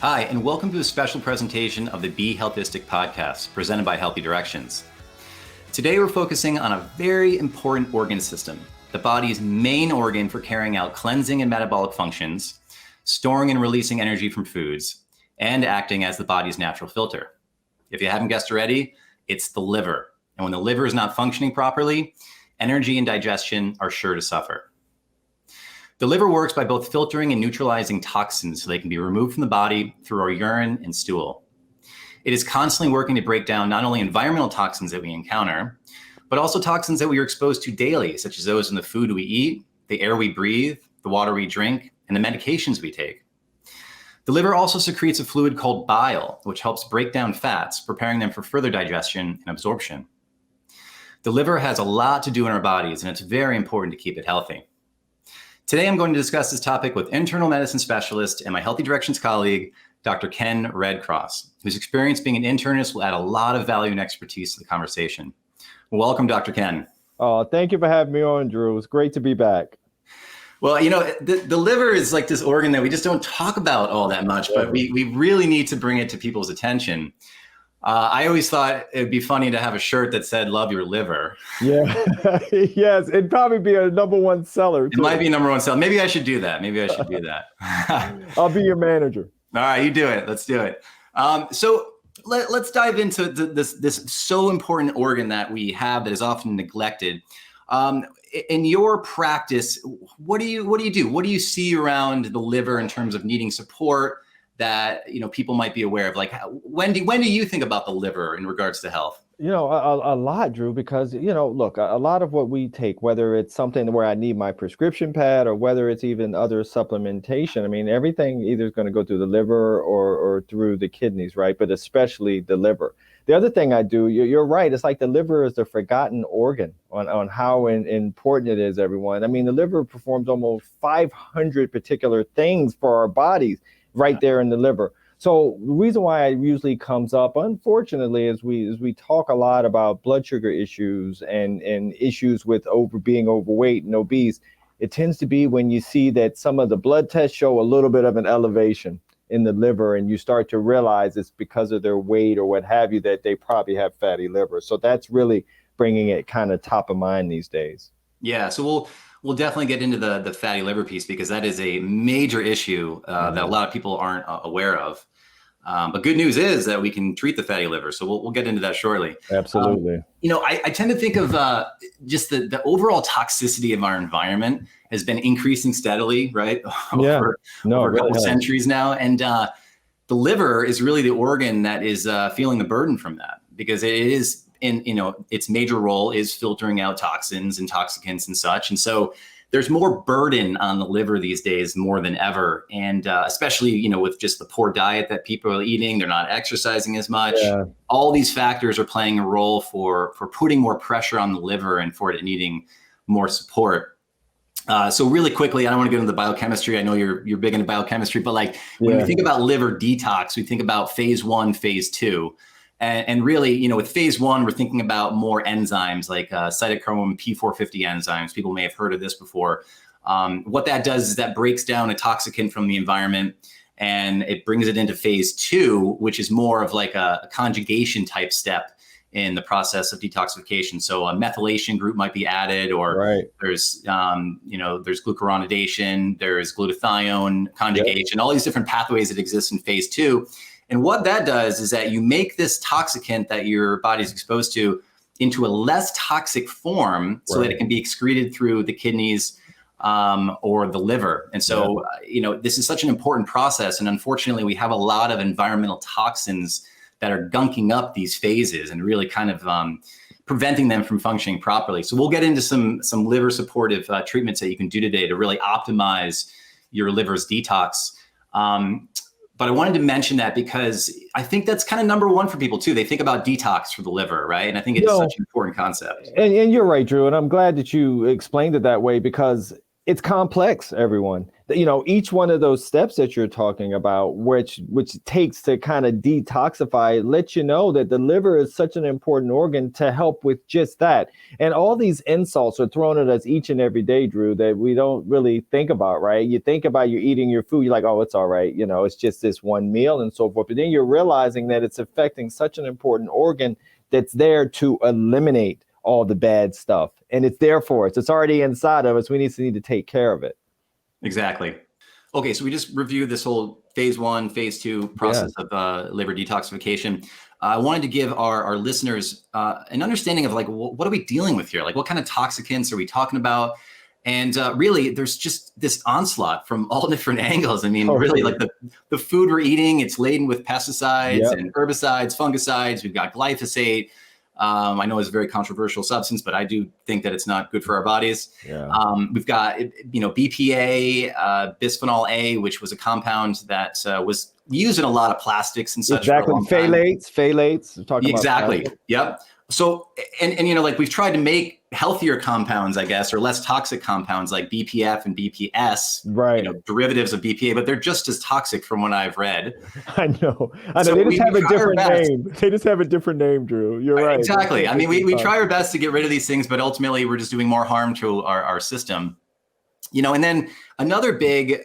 Hi, and welcome to a special presentation of the Be HEALTHistic podcast presented by Healthy Directions. Today, we're focusing on a very important organ system, the body's main organ for carrying out cleansing and metabolic functions, storing and releasing energy from foods, and acting as the body's natural filter. If you haven't guessed already, it's the liver. And when the liver is not functioning properly, energy and digestion are sure to suffer. The liver works by both filtering and neutralizing toxins so they can be removed from the body through our urine and stool. It is constantly working to break down not only environmental toxins that we encounter, but also toxins that we are exposed to daily, such as those in the food we eat, the air we breathe, the water we drink, and the medications we take. The liver also secretes a fluid called bile, which helps break down fats, preparing them for further digestion and absorption. The liver has a lot to do in our bodies, and it's very important to keep it healthy. Today, I'm going to discuss this topic with internal medicine specialist and my Healthy Directions colleague, Dr. Ken Redcross, whose experience being an internist will add a lot of value and expertise to the conversation. Welcome, Dr. Ken. Oh, thank you for having me on, Drew. It's great to be back. Well, you know, the liver is like this organ that we just don't talk about all that much, but we really need to bring it to people's attention. I always thought it'd be funny to have a shirt that said, "Love your liver." Yeah. Yes. It'd probably be a #1 seller, too. It might be a #1 seller. Maybe I should do that. I'll be your manager. All right, you do it. Let's do it. So let's dive into this so important organ that we have that is often neglected. In your practice, what do you do? What do you see around the liver in terms of needing support that people might be aware of? Like, when do you think about the liver in regards to health? A lot, Drew, because, look, a lot of what we take, whether it's something where I need my prescription pad or whether it's even other supplementation, I mean, everything either is going to go through the liver or through the kidneys, right? But especially the liver. The other thing I do, you're right, it's like the liver is the forgotten organ on how important it is, everyone. I mean, the liver performs almost 500 particular things for our bodies right there in the liver. So the reason why it usually comes up, unfortunately, is we talk a lot about blood sugar issues and issues with being overweight and obese. It tends to be when you see that some of the blood tests show a little bit of an elevation in the liver, and you start to realize it's because of their weight or what have you, that they probably have fatty liver. So that's really bringing it kind of top of mind these days. Yeah, so we'll definitely get into the fatty liver piece, because that is a major issue that a lot of people aren't aware of. But good news is that we can treat the fatty liver. So we'll get into that shortly. Absolutely. I tend to think of just the overall toxicity of our environment has been increasing steadily, right? Over a couple of centuries now. And the liver is really the organ that is feeling the burden from that, because it is its major role is filtering out toxins and toxicants and such. And so there's more burden on the liver these days more than ever. And especially, with just the poor diet that people are eating, they're not exercising as much. Yeah. All these factors are playing a role for putting more pressure on the liver and for it needing more support. So really quickly, I don't want to get into the biochemistry. I know you're big into biochemistry, but when we think about liver detox, we think about phase 1, phase 2. And really, with phase 1, we're thinking about more enzymes like cytochrome P450 enzymes. People may have heard of this before. What that does is that breaks down a toxicant from the environment and it brings it into phase 2, which is more of like a conjugation type step in the process of detoxification. So a methylation group might be added, or there's glucuronidation, there's glutathione conjugation, all these different pathways that exist in phase 2. And what that does is that you make this toxicant that your body is exposed to into a less toxic form so that it can be excreted through the kidneys or the liver. And so, this is such an important process. And unfortunately, we have a lot of environmental toxins that are gunking up these phases and really kind of preventing them from functioning properly. So we'll get into some liver supportive treatments that you can do today to really optimize your liver's detox. But I wanted to mention that because I think that's kind of #1 for people too. They think about detox for the liver, right? And I think it's such an important concept. And you're right, Drew. And I'm glad that you explained it that way, because It's complex, everyone. Each one of those steps that you're talking about, which takes to kind of detoxify, lets you know that the liver is such an important organ to help with just that. And all these insults are thrown at us each and every day, Drew, that we don't really think about, right? You think about you eating your food, you're like, oh, it's all right. It's just this one meal and so forth. But then you're realizing that it's affecting such an important organ that's there to eliminate all the bad stuff. And it's there for us. It's already inside of us. We need to take care of it. Exactly. Okay, so we just reviewed this whole phase 1, phase 2 process of liver detoxification. I wanted to give our listeners an understanding of like, what are we dealing with here? Like, what kind of toxicants are we talking about? And really, there's just this onslaught from all different angles. I mean, really, like the food we're eating, it's laden with pesticides and herbicides, fungicides. We've got glyphosate. I know it's a very controversial substance, but I do think that it's not good for our bodies. Yeah. We've got, BPA, bisphenol A, which was a compound that was used in a lot of plastics and such. Exactly. Phthalates. Exactly. Yep. So, and like we've tried to make healthier compounds, I guess, or less toxic compounds like BPF and BPS, right? Derivatives of BPA, but they're just as toxic from what I've read. I know. So they just have a different name. They just have a different name, Drew. You're right. Exactly. I mean, we try our best to get rid of these things, but ultimately we're just doing more harm to our system. And then another big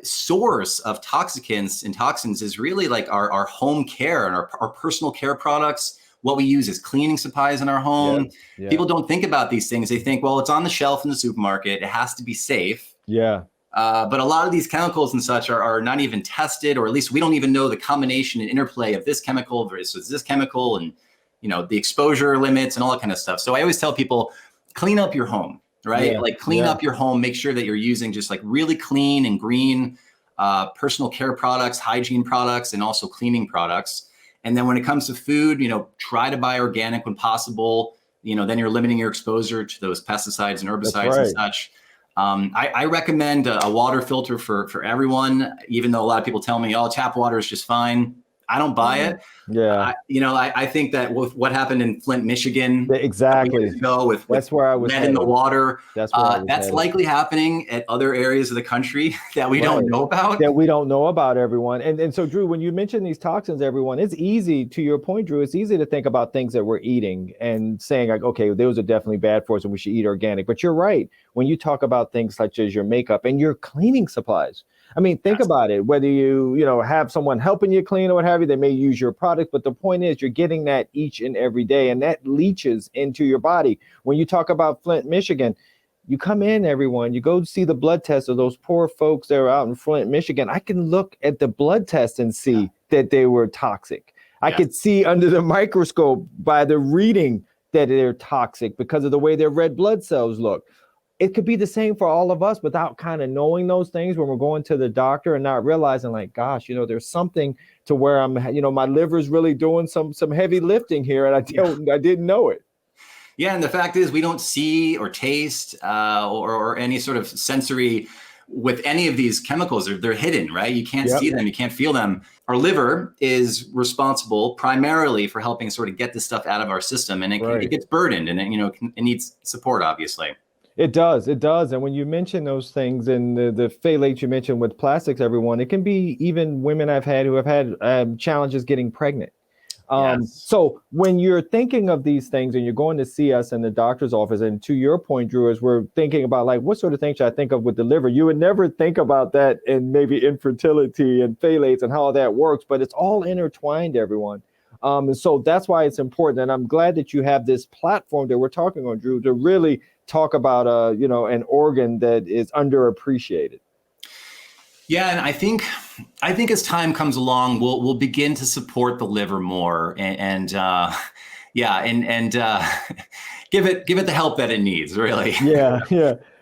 source of toxicants and toxins is really like our home care and our personal care products. What we use is cleaning supplies in our home. Yeah. People don't think about these things. They think, well, it's on the shelf in the supermarket. It has to be safe. Yeah. But a lot of these chemicals and such are not even tested, or at least we don't even know the combination and interplay of this chemical versus this chemical and, the exposure limits and all that kind of stuff. So I always tell people, clean up your home, right? Yeah. Like clean up your home, make sure that you're using just like really clean and green personal care products, hygiene products, and also cleaning products. And then when it comes to food, try to buy organic when possible. Then you're limiting your exposure to those pesticides and herbicides and such. I recommend a water filter for everyone, even though a lot of people tell me, tap water is just fine. I don't buy it. Yeah. I think that with what happened in Flint, Michigan, exactly. That's where I was lead in the water. That's likely happening at other areas of the country that we don't know about. That we don't know about, everyone. And so, Drew, when you mention these toxins, everyone, it's easy, to your point, Drew, it's easy to think about things that we're eating and saying like, okay, those are definitely bad for us and we should eat organic. But you're right. When you talk about things such as your makeup and your cleaning supplies, I mean, think about it, whether you have someone helping you clean or what have you, they may use your product. But the point is you're getting that each and every day and that leaches into your body. When you talk about Flint, Michigan, you come in, everyone, you go see the blood test of those poor folks that are out in Flint, Michigan. I can look at the blood test and see that they were toxic. I could see under the microscope by the reading that they're toxic because of the way their red blood cells look. It could be the same for all of us without kind of knowing those things when we're going to the doctor and not realizing like, gosh, there's something to where I'm, my liver's really doing some heavy lifting here. And I didn't know it. Yeah. And the fact is we don't see or taste or any sort of sensory with any of these chemicals. They're hidden, right? You can't see them. You can't feel them. Our liver is responsible primarily for helping sort of get this stuff out of our system. And it gets burdened and it needs support, obviously. It does. And when you mention those things and the phthalates you mentioned with plastics, everyone, it can be even women I've had who have had challenges getting pregnant. So when you're thinking of these things and you're going to see us in the doctor's office, and to your point, Drew, as we're thinking about like, what sort of things should I think of with the liver? You would never think about that in maybe infertility and phthalates and how that works, but it's all intertwined, everyone. And so that's why it's important. And I'm glad that you have this platform that we're talking on, Drew, to really talk about, an organ that is underappreciated. Yeah. And I think as time comes along, we'll begin to support the liver more and give it the help that it needs, really. Yeah.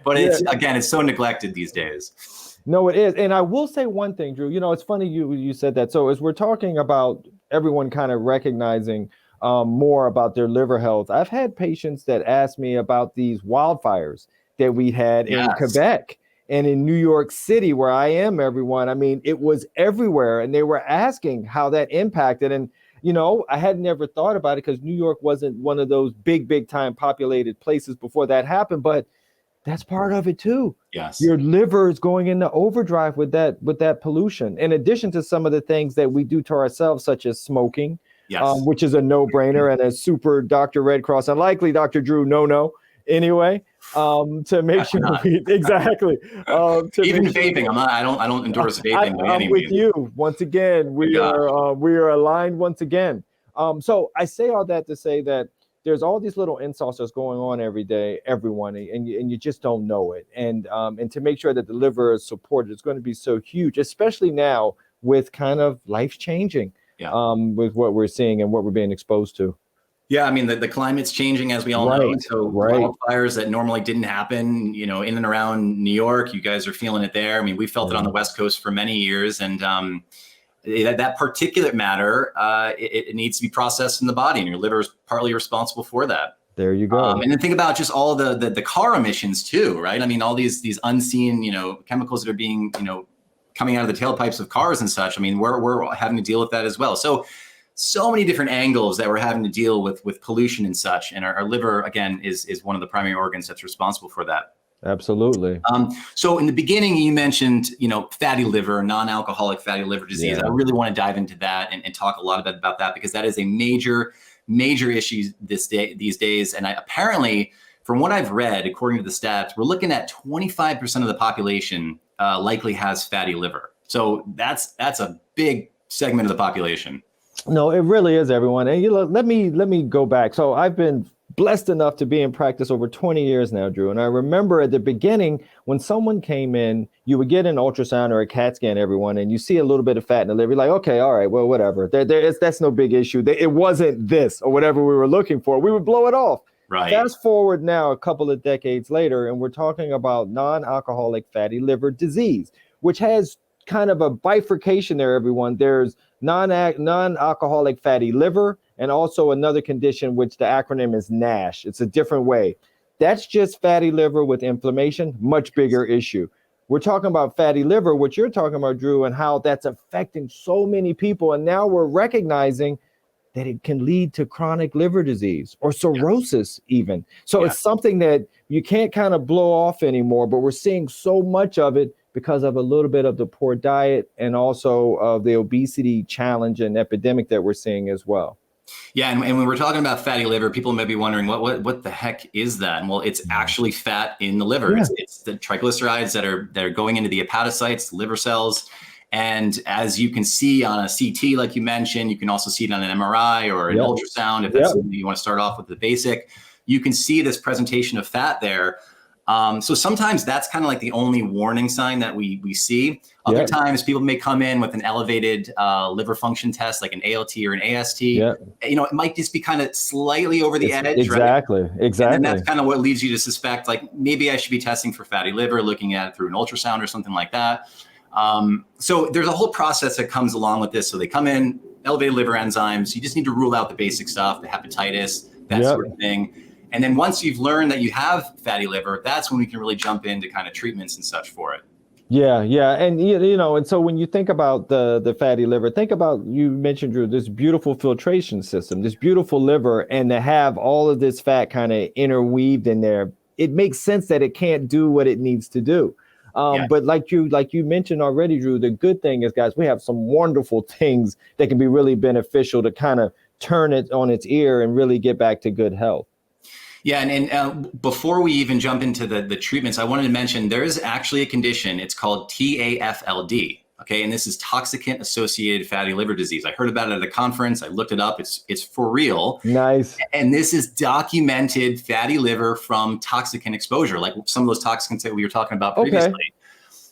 But it's so neglected these days. No, it is. And I will say one thing, Drew, it's funny you said that. So as we're talking about everyone kind of recognizing more about their liver health, I've had patients that ask me about these wildfires that we had in Quebec and in New York City, where I am, everyone. I mean, it was everywhere. And they were asking how that impacted. And, I had never thought about it because New York wasn't one of those big time populated places before that happened. But That's part of it too. Yes. Your liver is going into overdrive with that pollution. In addition to some of the things that we do to ourselves, such as smoking, Yes. which is a no-brainer and a super Dr. Redcross and likely Dr. Drew no anyway. To make sure exactly. To Even make sure vaping, I don't endorse vaping by any I'm with means. you. Once again, we are aligned once again. So I say all that to say that there's all these little insults that's going on every day, everyone, and you just don't know it. And to make sure that the liver is supported, it's going to be so huge, especially now with kind of life changing, with what we're seeing and what we're being exposed to. Yeah, I mean, the climate's changing, as we all know. So wildfires that normally didn't happen, in and around New York, you guys are feeling it there. I mean, we felt it on the West Coast for many years. And that particulate matter, it needs to be processed in the body, and your liver is partly responsible for that. There you go. And then think about just all the car emissions too, right? I mean, all these unseen, chemicals that are being, coming out of the tailpipes of cars and such. I mean, we're having to deal with that as well. So many different angles that we're having to deal with pollution and such. And our liver, again, is one of the primary organs that's responsible for that. Absolutely. So in the beginning, you mentioned, fatty liver, non-alcoholic fatty liver disease. I really want to dive into that and talk a lot about that, because that is a major issue these days. And apparently, from what I've read, according to the stats, we're looking at 25% of the population likely has fatty liver. So that's a big segment of the population. No, it really is, everyone. And let me go back. So I've been blessed enough to be in practice over 20 years now, Drew. And I remember at the beginning, when someone came in, you would get an ultrasound or a CAT scan, everyone, and you see a little bit of fat in the liver. You're like, okay, all right, well, whatever. That's no big issue. It wasn't this or whatever we were looking for. We would blow it off. Right. Fast forward now a couple of decades later, and we're talking about non-alcoholic fatty liver disease, which has kind of a bifurcation there, everyone. There's non-alcoholic fatty liver, and also another condition, which the acronym is NASH. It's a different way. That's just fatty liver with inflammation, much bigger issue. We're talking about fatty liver, what you're talking about, Drew, and how that's affecting so many people. And now we're recognizing that it can lead to chronic liver disease or cirrhosis even. So it's something that you can't kind of blow off anymore, but we're seeing so much of it because of a little bit of the poor diet and also of the obesity challenge and epidemic that we're seeing as well. Yeah, and when we're talking about fatty liver, people may be wondering, what the heck is that? And well, it's actually fat in the liver. Yeah. It's the triglycerides that are going into the hepatocytes, liver cells. And as you can see on a CT, like you mentioned, you can also see it on an MRI or an ultrasound, if that's something you want to start off with the basic. You can see this presentation of fat there. So sometimes that's kind of like the only warning sign that we see. Other times people may come in with an elevated liver function test, like an ALT or an AST. It might just be kind of slightly over the edge. Exactly. And that's kind of what leads you to suspect, like, maybe I should be testing for fatty liver, looking at it through an ultrasound or something like that. So there's a whole process that comes along with this. So they come in, elevated liver enzymes. You just need to rule out the basic stuff, the hepatitis, that sort of thing. And then once you've learned that you have fatty liver, that's when we can really jump into kind of treatments and such for it. Yeah. And, and so when you think about the fatty liver, think about, you mentioned, Drew, this beautiful filtration system, this beautiful liver, and to have all of this fat kind of interweaved in there, it makes sense that it can't do what it needs to do. But like you mentioned already, Drew, the good thing is, guys, we have some wonderful things that can be really beneficial to kind of turn it on its ear and really get back to good health. Yeah, and before we even jump into the treatments, I wanted to mention there is actually a condition. It's called TAFLD. Okay, and this is toxicant associated fatty liver disease. I heard about it at a conference. I looked it up. It's for real. Nice. And this is documented fatty liver from toxicant exposure, like some of those toxicants that we were talking about previously. Okay.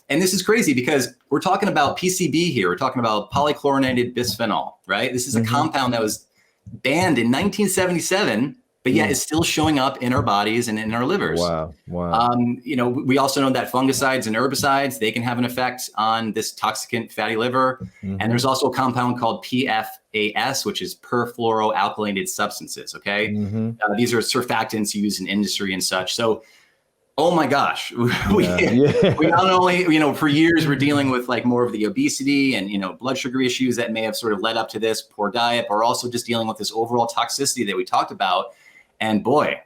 And this is crazy because we're talking about PCB here. We're talking about polychlorinated bisphenol, right? This is a compound that was banned in 1977. But yet it's still showing up in our bodies and in our livers. Wow. We also know that fungicides and herbicides, they can have an effect on this toxicant fatty liver. And there's also a compound called PFAS, which is perfluoroalkylated substances, okay? These are surfactants used in industry and such. So, oh my gosh, we not only, for years we're dealing with like more of the obesity and, blood sugar issues that may have sort of led up to this poor diet, but we're also just dealing with this overall toxicity that we talked about. And boy,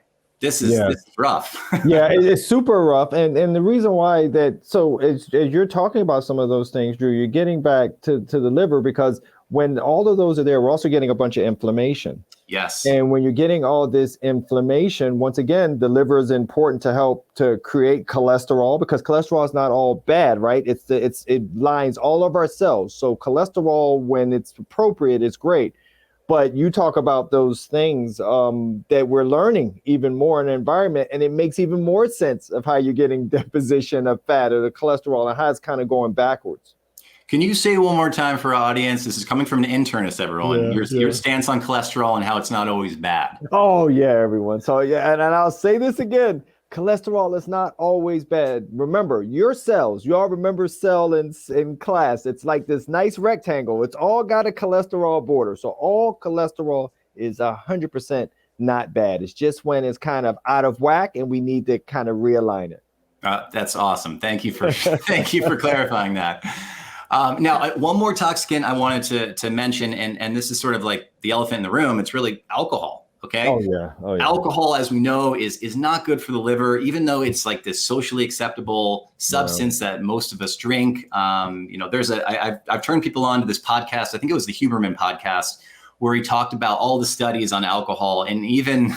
this is Yeah. this is rough. Yeah, it's super rough. And the reason why that, so as you're talking about some of those things, Drew, you're getting back to the liver, because when all of those are there, we're also getting a bunch of inflammation. Yes. And when you're getting all this inflammation, once again, the liver is important to help to create cholesterol, because cholesterol is not all bad, right? It lines all of our cells. So cholesterol, when it's appropriate, is great. But you talk about those things that we're learning even more in the environment, and it makes even more sense of how you're getting deposition of fat or the cholesterol and how it's kind of going backwards. Can you say one more time for our audience? This is coming from an internist, everyone. Your stance on cholesterol and how it's not always bad. Oh, yeah, everyone. So, yeah, and I'll say this again. Cholesterol is not always bad. Remember, your cells, you all remember cell in class. It's like this nice rectangle. It's all got a cholesterol border. So all cholesterol is 100% not bad. It's just when it's kind of out of whack and we need to kind of realign it. That's awesome. Thank you for clarifying that. Now, one more toxicant I wanted to mention, and this is sort of like the elephant in the room. It's really alcohol. Okay. Oh yeah. Alcohol, as we know, is not good for the liver, even though it's like this socially acceptable substance that most of us drink. I've turned people on to this podcast. I think it was the Huberman podcast, where he talked about all the studies on alcohol, and even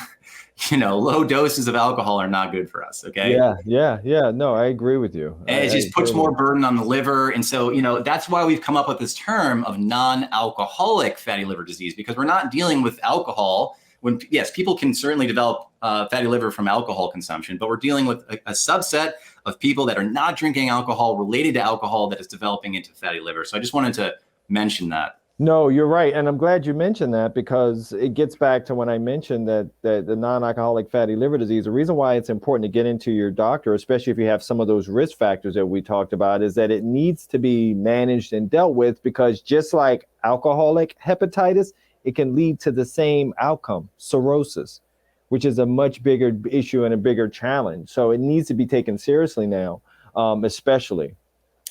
low doses of alcohol are not good for us. Okay. Yeah. No, I agree with you. And it just puts more burden on the liver. And so, that's why we've come up with this term of non-alcoholic fatty liver disease, because we're not dealing with alcohol. When, yes, people can certainly develop fatty liver from alcohol consumption, but we're dealing with a subset of people that are not drinking alcohol related to alcohol that is developing into fatty liver. So I just wanted to mention that. No, you're right. And I'm glad you mentioned that, because it gets back to when I mentioned that the non-alcoholic fatty liver disease. The reason why it's important to get into your doctor, especially if you have some of those risk factors that we talked about, is that it needs to be managed and dealt with, because just like alcoholic hepatitis, it can lead to the same outcome, cirrhosis, which is a much bigger issue and a bigger challenge. So it needs to be taken seriously now, especially.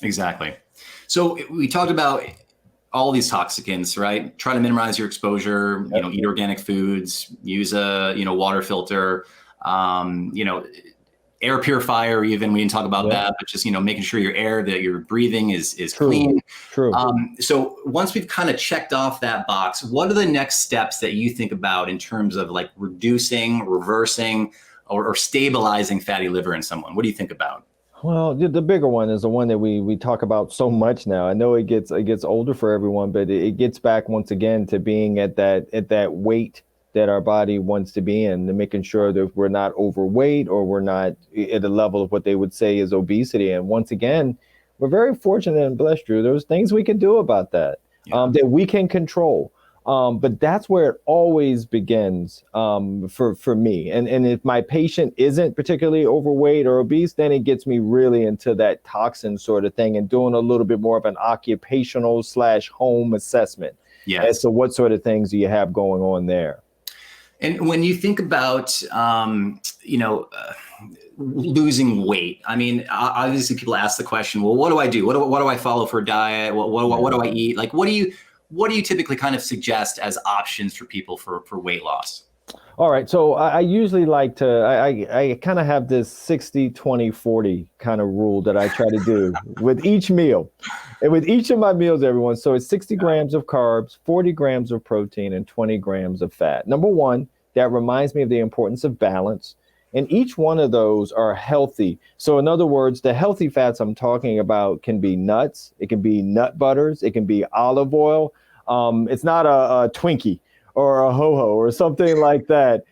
Exactly. So we talked about all these toxicants, right? Try to minimize your exposure, eat organic foods, use a, water filter, air purifier, even we didn't talk about that, but just, making sure your air that you're breathing is clean. True. So once we've kind of checked off that box, what are the next steps that you think about in terms of like reducing, reversing, or stabilizing fatty liver in someone? What do you think about? Well, the bigger one is the one that we talk about so much now. I know it gets older for everyone, but it gets back once again to being at that weight that our body wants to be in, and making sure that we're not overweight or we're not at a level of what they would say is obesity. And once again, we're very fortunate and blessed, Drew. There's things we can do about that, that we can control. But that's where it always begins for me. And if my patient isn't particularly overweight or obese, then it gets me really into that toxin sort of thing and doing a little bit more of an occupational / home assessment as to what sort of things do you have going on there. And when you think about, losing weight, I mean, obviously people ask the question, well, what do I do? What do I follow for a diet? What do I eat? Like, what do you typically kind of suggest as options for people for weight loss? All right. So I usually like to, I kind of have this 60-20-40 kind of rule that I try to do with each meal and with each of my meals, everyone. So it's 60 grams of carbs, 40 grams of protein, and 20 grams of fat. Number one, that reminds me of the importance of balance. And each one of those are healthy. So in other words, the healthy fats I'm talking about can be nuts. It can be nut butters. It can be olive oil. It's not a Twinkie or a ho-ho or something like that.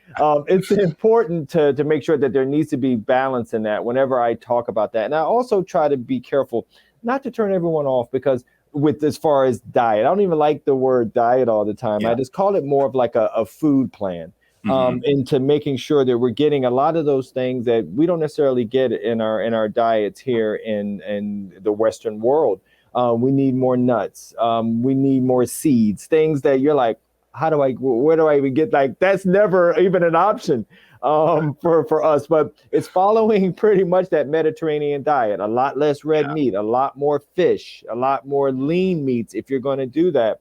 It's important to make sure that there needs to be balance in that whenever I talk about that. And I also try to be careful not to turn everyone off, because with as far as diet, I don't even like the word diet all the time. I just call it more of like a food plan. Into making sure that we're getting a lot of those things that we don't necessarily get in our diets here in the Western world. We need more nuts. We need more seeds, things that you're like, where do I even get? Like, that's never even an option for us. But it's following pretty much that Mediterranean diet, a lot less red meat, a lot more fish, a lot more lean meats if you're going to do that.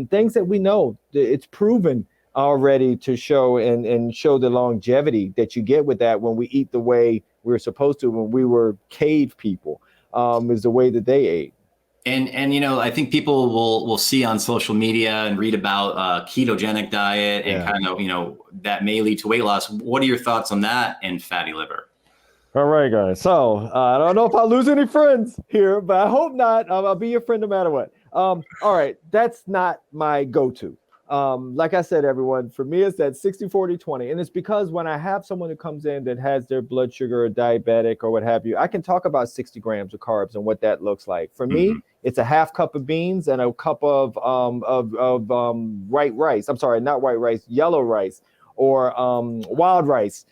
Things that we know, it's proven already to show and show the longevity that you get with that when we eat the way we were supposed to when we were cave people, is the way that they ate. And I think people will see on social media and read about ketogenic diet and kind of that may lead to weight loss. What are your thoughts on that and fatty liver? All right, guys. So I don't know if I'll lose any friends here, but I hope not. I'll be your friend no matter what. All right, that's not my go-to. Like I said, everyone, for me, it's that 60-40-20. And it's because when I have someone who comes in that has their blood sugar or diabetic or what have you, I can talk about 60 grams of carbs and what that looks like. For me, it's a half cup of beans and a cup of white rice. I'm sorry, not white rice, yellow rice or wild rice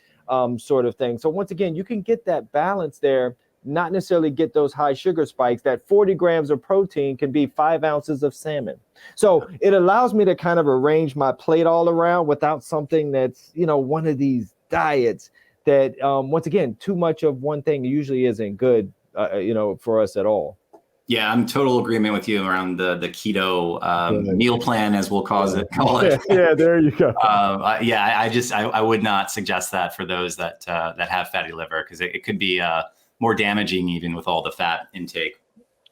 sort of thing. So once again, you can get that balance there, not necessarily get those high sugar spikes. That 40 grams of protein can be 5 ounces of salmon. So it allows me to kind of arrange my plate all around without something that's, one of these diets that, once again, too much of one thing usually isn't good, for us at all. Yeah, I'm total agreement with you around the keto meal plan, as we'll call it. Yeah, there you go. I would not suggest that for those that have fatty liver, because it could be more damaging even with all the fat intake.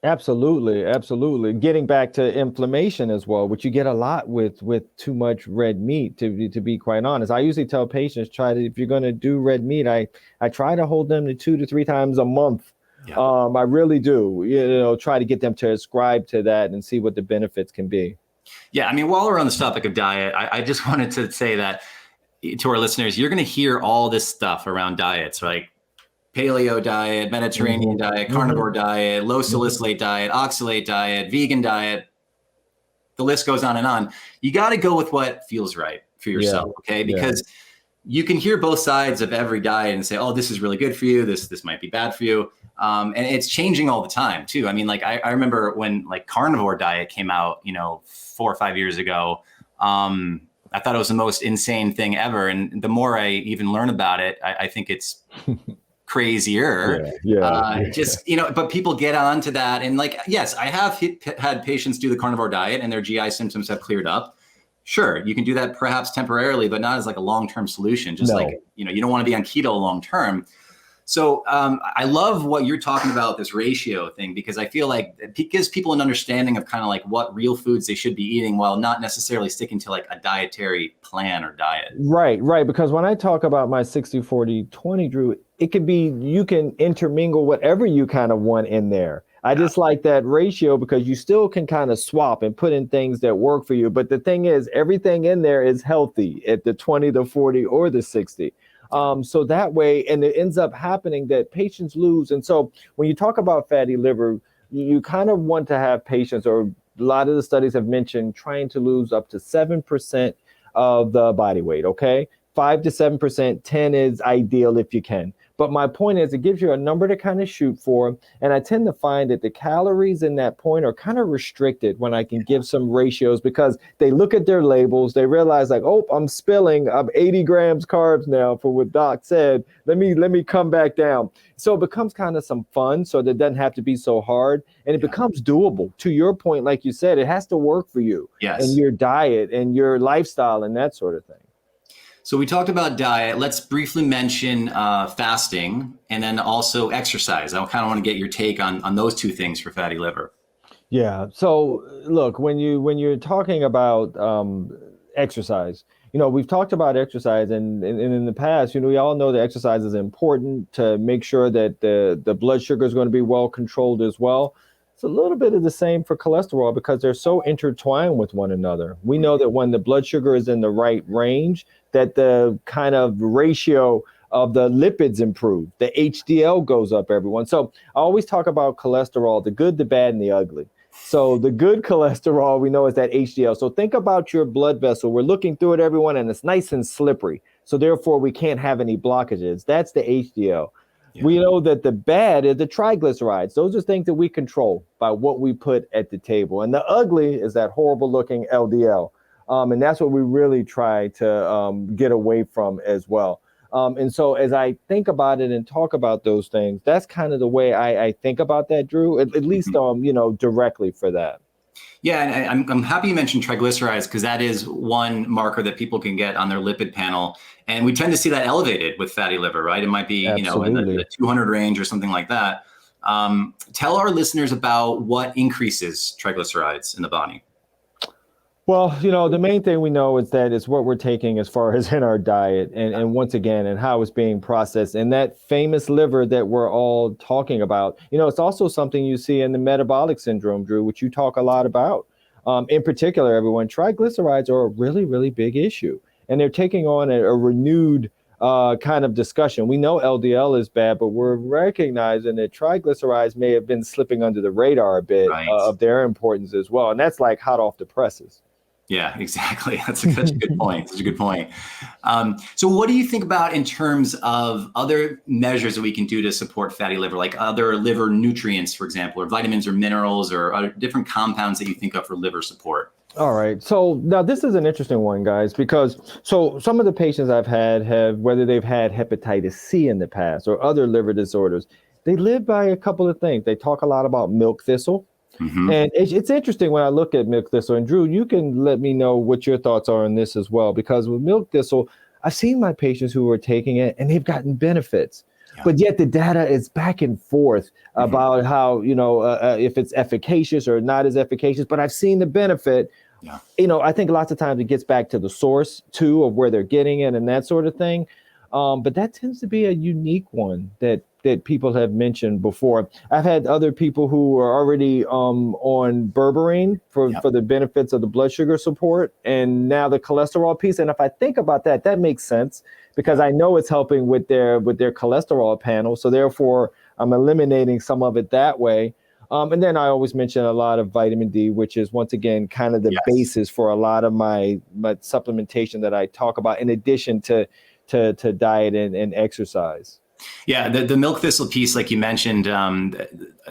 Absolutely. Getting back to inflammation as well, which you get a lot with too much red meat, to be quite honest. I usually tell patients, if you're going to do red meat, I try to hold them to 2 to 3 times a month. Yeah. I really do, try to get them to ascribe to that and see what the benefits can be. Yeah. I mean, while we're on this topic of diet, I just wanted to say that to our listeners, you're going to hear all this stuff around diets, like paleo diet, Mediterranean diet, carnivore diet, low salicylate diet, oxalate diet, vegan diet. The list goes on and on. You got to go with what feels right for yourself. Okay. Because you can hear both sides of every diet and say, oh, this is really good for you. This might be bad for you. And it's changing all the time too. I mean, like I remember when like carnivore diet came out, 4 or 5 years ago, I thought it was the most insane thing ever. And the more I even learn about it, I think it's crazier. But people get onto that. And like, yes, I have had patients do the carnivore diet and their GI symptoms have cleared up. Sure, you can do that perhaps temporarily, but not as like a long-term solution. Just like, you don't want to be on keto long-term. So I love what you're talking about, this ratio thing, because I feel like it gives people an understanding of kind of like what real foods they should be eating while not necessarily sticking to like a dietary plan or diet. Right. Because when I talk about my 60-40-20, Drew, it could be, you can intermingle whatever you kind of want in there. I just like that ratio because you still can kind of swap and put in things that work for you. But the thing is, everything in there is healthy at the 20, the 40, or the 60. So that way, and it ends up happening that patients lose. And so when you talk about fatty liver, you kind of want to have patients, or a lot of the studies have mentioned trying to lose up to 7% of the body weight. Okay. 5 to 7%, 10 is ideal if you can. But my point is, it gives you a number to kind of shoot for. And I tend to find that the calories in that point are kind of restricted when I can give some ratios, because they look at their labels, they realize like, oh, I'm 80 grams carbs now for what Doc said. Let me come back down. So it becomes kind of some fun, so that it doesn't have to be so hard. And it becomes doable. To your point, like you said, it has to work for you and your diet and your lifestyle and that sort of thing. So we talked about diet. Let's briefly mention fasting and then also exercise. I kind of want to get your take on those two things for fatty liver. Yeah. So look, when you're talking about exercise, we've talked about exercise, and in the past, we all know that exercise is important to make sure that the blood sugar is going to be well controlled as well. It's a little bit of the same for cholesterol because they're so intertwined with one another. We know that when the blood sugar is in the right range, that the kind of ratio of the lipids improve. The HDL goes up, everyone. So I always talk about cholesterol, the good, the bad, and the ugly. So the good cholesterol, we know, is that HDL. So think about your blood vessel. We're looking through it, everyone, and it's nice and slippery. So therefore, we can't have any blockages. That's the HDL. Yeah. We know that the bad is the triglycerides. Those are things that we control by what we put at the table. And the ugly is that horrible looking LDL. And that's what we really try to get away from as well. And so as I think about it and talk about those things, that's kind of the way I think about that, Drew, at least, directly for that. Yeah, and I'm happy you mentioned triglycerides because that is one marker that people can get on their lipid panel. And we tend to see that elevated with fatty liver, right? It might be, in the Absolutely. 200 range or something like that. Tell our listeners about what increases triglycerides in the body. Well, the main thing we know is that it's what we're taking as far as in our diet and once again, and how it's being processed. And that famous liver that we're all talking about, it's also something you see in the metabolic syndrome, Drew, which you talk a lot about. In particular, everyone, triglycerides are a really, really big issue. And they're taking on a renewed kind of discussion. We know LDL is bad, but we're recognizing that triglycerides may have been slipping under the radar a bit Right. of their importance as well. And that's like hot off the presses. Yeah, exactly. That's such a good point. Such a good point. So what do you think about in terms of other measures that we can do to support fatty liver, like other liver nutrients, for example, or vitamins or minerals or other different compounds that you think of for liver support? All right. So now this is an interesting one, guys, because some of the patients I've had have, whether they've had hepatitis C in the past or other liver disorders, they live by a couple of things. They talk a lot about milk thistle. Mm-hmm. And it's interesting when I look at milk thistle, and Drew, you can let me know what your thoughts are on this as well, because with milk thistle, I've seen my patients who are taking it and they've gotten benefits, but yet the data is back and forth about how, if it's efficacious or not as efficacious, but I've seen the benefit. Yeah. I think lots of times it gets back to the source too of where they're getting it and that sort of thing. But that tends to be a unique one that people have mentioned before. I've had other people who are already on berberine for the benefits of the blood sugar support, and now the cholesterol piece. And if I think about that, that makes sense because I know it's helping with their cholesterol panel. So therefore, I'm eliminating some of it that way. And then I always mention a lot of vitamin D, which is once again kind of the basis for a lot of my supplementation that I talk about, in addition to diet and exercise. Yeah, the milk thistle piece, like you mentioned,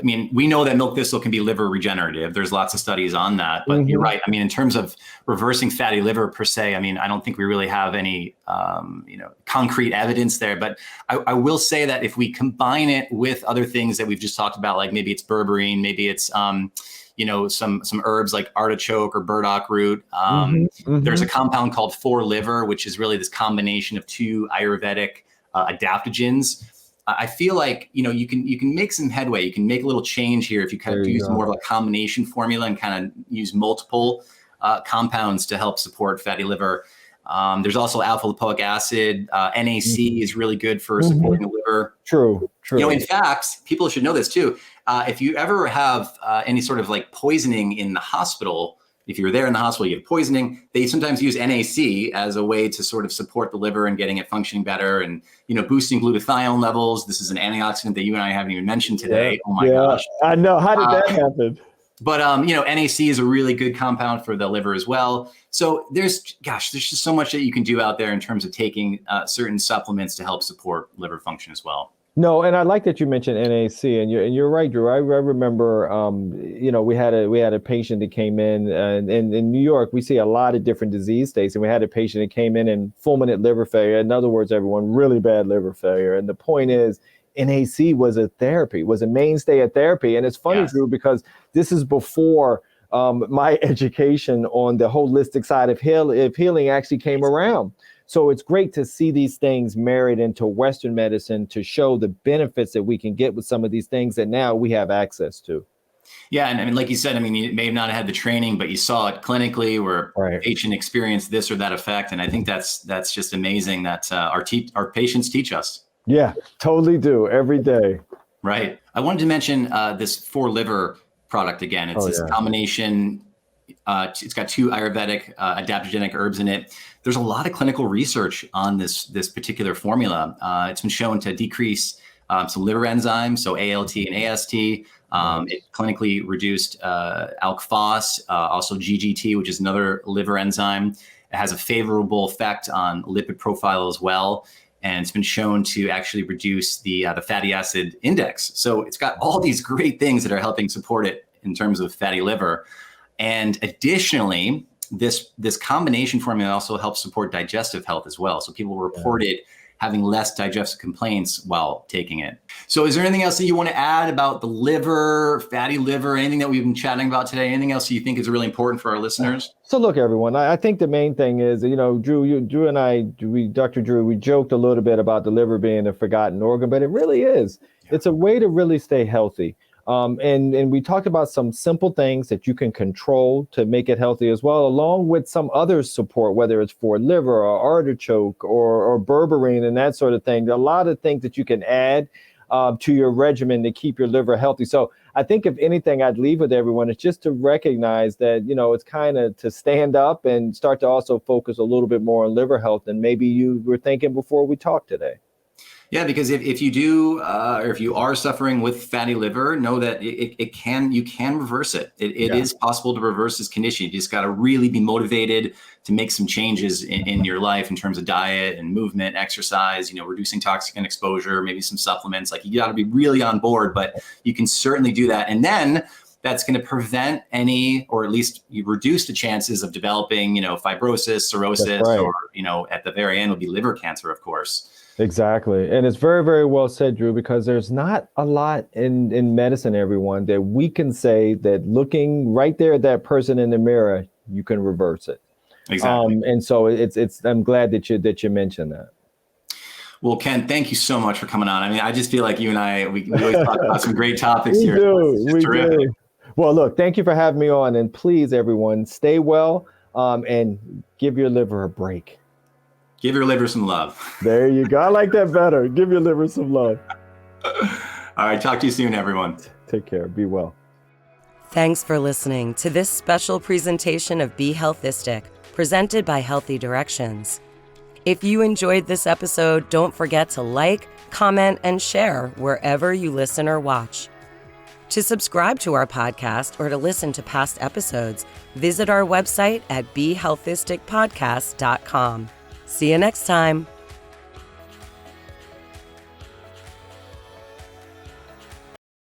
we know that milk thistle can be liver regenerative. There's lots of studies on that, but you're right. In terms of reversing fatty liver per se, I don't think we really have any, concrete evidence there. But I will say that if we combine it with other things that we've just talked about, like maybe it's berberine, maybe it's some herbs like artichoke or burdock root. There's a compound called 4-liver, which is really this combination of two Ayurvedic adaptogens. I feel like, you can make some headway. You can make a little change here if you kind of use more of a combination formula and kind of use multiple compounds to help support fatty liver. There's also alpha lipoic acid. NAC is really good for supporting the liver. True. In fact, people should know this too. If you ever have any sort of like poisoning in the hospital, if you're there in the hospital, you have poisoning, they sometimes use NAC as a way to sort of support the liver and getting it functioning better and, boosting glutathione levels. This is an antioxidant that you and I haven't even mentioned today. Oh my gosh. I know. How did that happen? But, NAC is a really good compound for the liver as well. So there's just so much that you can do out there in terms of taking certain supplements to help support liver function as well. No, and I like that you mentioned NAC, and you're right, Drew. I remember, we had a patient that came in New York. We see a lot of different disease states, and we had a patient that came in fulminant liver failure. In other words, everyone, really bad liver failure. And the point is, NAC was a mainstay of therapy. And it's funny, Drew, because this is before my education on the holistic side of healing actually came around. So it's great to see these things married into Western medicine to show the benefits that we can get with some of these things that now we have access to. Yeah. And like you said, you may have not had the training, but you saw it clinically where a patient experienced this or that effect. And I think that's just amazing that our patients teach us. Yeah, totally do every day. Right. I wanted to mention this 4-liver product again. It's this combination. It's got 2 Ayurvedic adaptogenic herbs in it. There's a lot of clinical research on this particular formula. It's been shown to decrease some liver enzymes, so ALT and AST. It clinically reduced ALK-Phos, also GGT, which is another liver enzyme. It has a favorable effect on lipid profile as well. And it's been shown to actually reduce the fatty acid index. So it's got all these great things that are helping support it in terms of fatty liver. And additionally, this combination formula also helps support digestive health as well. So people reported having less digestive complaints while taking it. So is there anything else that you want to add about the liver, fatty liver, anything that we've been chatting about today? Anything else you think is really important for our listeners? So look, everyone, I think the main thing is, Drew and I, Dr. Drew, we joked a little bit about the liver being a forgotten organ, but it really is. It's a way to really stay healthy. And we talked about some simple things that you can control to make it healthy as well, along with some other support, whether it's for liver or artichoke or berberine and that sort of thing. A lot of things that you can add to your regimen to keep your liver healthy. So I think if anything I'd leave with everyone is just to recognize that, it's kind of to stand up and start to also focus a little bit more on liver health than maybe you were thinking before we talked today. Yeah, because if you do, or if you are suffering with fatty liver, know that you can reverse it. It is possible to reverse this condition. You just got to really be motivated to make some changes in your life in terms of diet and movement, exercise, reducing toxicant exposure, maybe some supplements. Like, you got to be really on board, but you can certainly do that. And then that's going to prevent any, or at least you reduce the chances of developing, fibrosis, cirrhosis, right. or, at the very end will be liver cancer, of course. Exactly. And it's very, very well said, Drew, because there's not a lot in medicine, everyone, that we can say that looking right there at that person in the mirror, you can reverse it. Exactly. And so I'm glad that you mentioned that. Well, Ken, thank you so much for coming on. I mean, I just feel like you and I, we always talk about some great topics here. We do. Well, look, thank you for having me on. And please, everyone, stay well and give your liver a break. Give your liver some love. There you go. I like that better. Give your liver some love. All right. Talk to you soon, everyone. Take care. Be well. Thanks for listening to this special presentation of Be HEALTHistic, presented by Healthy Directions. If you enjoyed this episode, don't forget to like, comment, and share wherever you listen or watch. To subscribe to our podcast or to listen to past episodes, visit our website at BeHealthisticPodcast.com. See you next time.